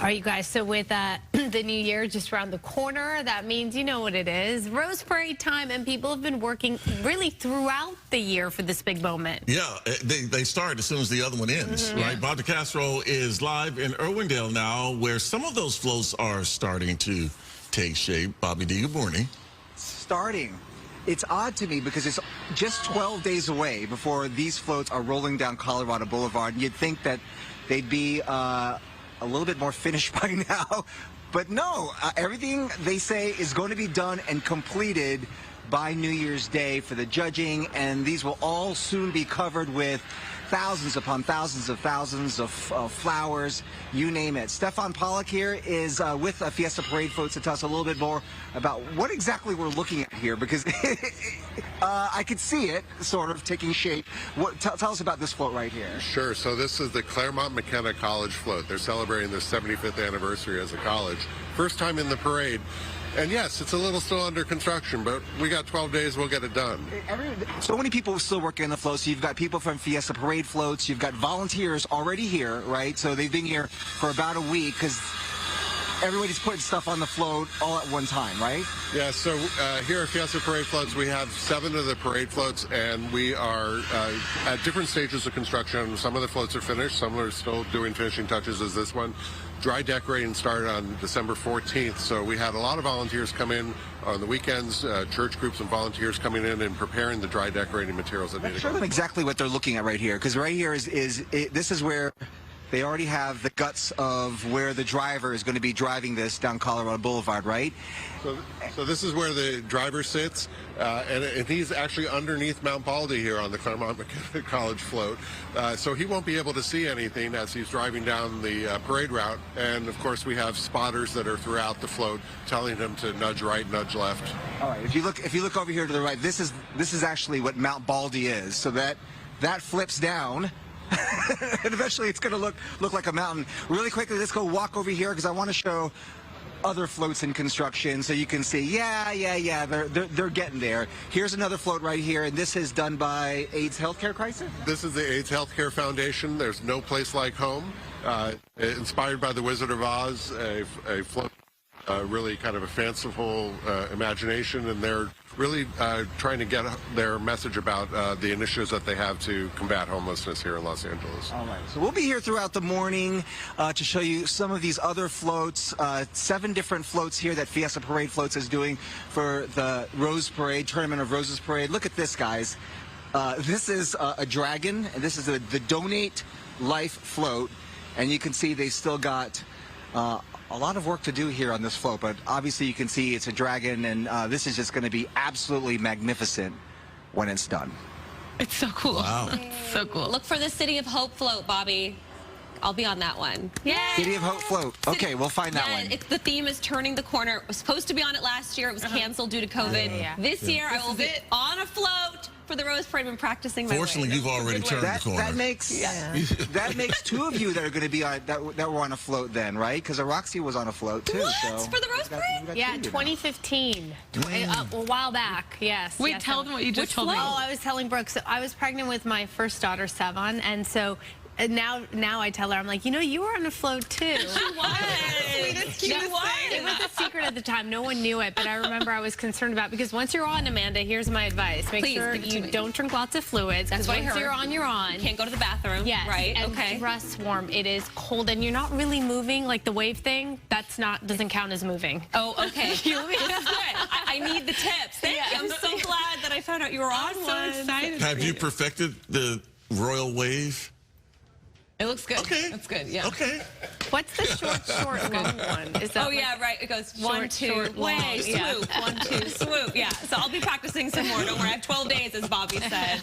All right, you guys, so with the new year just around the corner, that means you know what it is. Rose Parade time, and people have been working really throughout the year for this big moment. Yeah, they start as soon as the other one ends, right? Bob DeCastro is live in Irwindale now, where some of those floats are starting to take shape. Bobby D, good morning. Starting. It's odd to me because it's just 12 days away before these floats are rolling down Colorado Boulevard. You'd think that they'd be a little bit more finished by now, but no, everything they say is going to be done and completed by New Year's Day for the judging, and these will all soon be covered with thousands upon thousands of flowers, you name it. Stefan Pollack here is with Fiesta Parade Floats to tell us a little bit more about what exactly we're looking at here, because I could see it sort of taking shape. Tell us about this float right here. Sure. So this is the Claremont McKenna College float. They're celebrating their 75th anniversary as a college. First time in the parade. And yes, it's a little still under construction, but we got 12 days, we'll get it done. So many people still working on the floats. So you've got people from Fiesta Parade Floats. You've got volunteers already here, right? So they've been here for about a week because everybody's putting stuff on the float all at one time, right? Yeah, so here at Fiesta Parade Floats, we have 7 of the parade floats, and we are at different stages of construction. Some of the floats are finished, some are still doing finishing touches as this one. Dry decorating started on December 14th, so we had a lot of volunteers come in on the weekends, church groups and volunteers coming in and preparing the dry decorating materials that need to go. Show them exactly what they're looking at right here, because right here this is where they already have the guts of where the driver is going to be driving this down Colorado Boulevard, right? So this is where the driver sits, and he's actually underneath Mount Baldy here on the Claremont McKenna College float. So he won't be able to see anything as he's driving down the parade route. And of course, we have spotters that are throughout the float telling him to nudge right, nudge left. All right. If you look over here to the right, this is actually what Mount Baldy is. So that flips down. And eventually it's going to look like a mountain. Really quickly, let's go walk over here because I want to show other floats in construction so you can see, yeah, they're getting there. Here's another float right here, and this is done by AIDS Healthcare Crisis? This is the AIDS Healthcare Foundation. There's no place like home. Inspired by the Wizard of Oz, a float, really kind of a fanciful imagination, and they're really trying to get their message about the initiatives that they have to combat homelessness here in Los Angeles. All right, so we'll be here throughout the morning to show you some of these other floats, 7 different floats here that Fiesta Parade Floats is doing for the Rose Parade, Tournament of Roses Parade. Look at this, guys. This is a dragon, and this is the Donate Life float, and you can see they still got a lot of work to do here on this float, but obviously you can see it's a dragon, and this is just going to be absolutely magnificent when it's done. It's so cool. Wow. So cool. Look for the City of Hope float, Bobby. I'll be on that one. Yay! City of Hope float. Okay, we'll find that one. The theme is turning the corner. It was supposed to be on it last year. It was canceled due to COVID. This year I will be on a float for the Rose Parade. I've been practicing my Fortunately, way. you've already turned the corner. That makes 2 of you that are going to be on that were on a float then, right? Because Roxy was on a float too. What? So For the Rose Parade? Yeah, 2015, a while back. Yes. Wait, yes, tell them what you just told me. Oh, I was telling Brooke. So I was pregnant with my first daughter, Sevon, and so. Now I tell her, I'm like, you were on a float too. She was. It was a secret at the time. No one knew it, but I remember I was concerned about, because once you're on, Amanda, here's my advice. Make sure you don't drink lots of fluids. That's what I heard. Once you're on, you're on. You can't go to the bathroom. Yes. Right. And okay. dress warm. It is cold, and you're not really moving. Like the wave thing, doesn't count as moving. Oh, okay. This is good. I need the tips. Thank you. I'm so glad that I found out you were on one. I'm so excited. Have you perfected the royal wave? It looks good. Okay. That's good, yeah. Okay. What's the short, long one? Is that yeah, right. It goes 1, 2, short, long. way, swoop. 1, 2, swoop. Yeah. So I'll be practicing some more. Don't worry. I have 12 days, as Bobby said.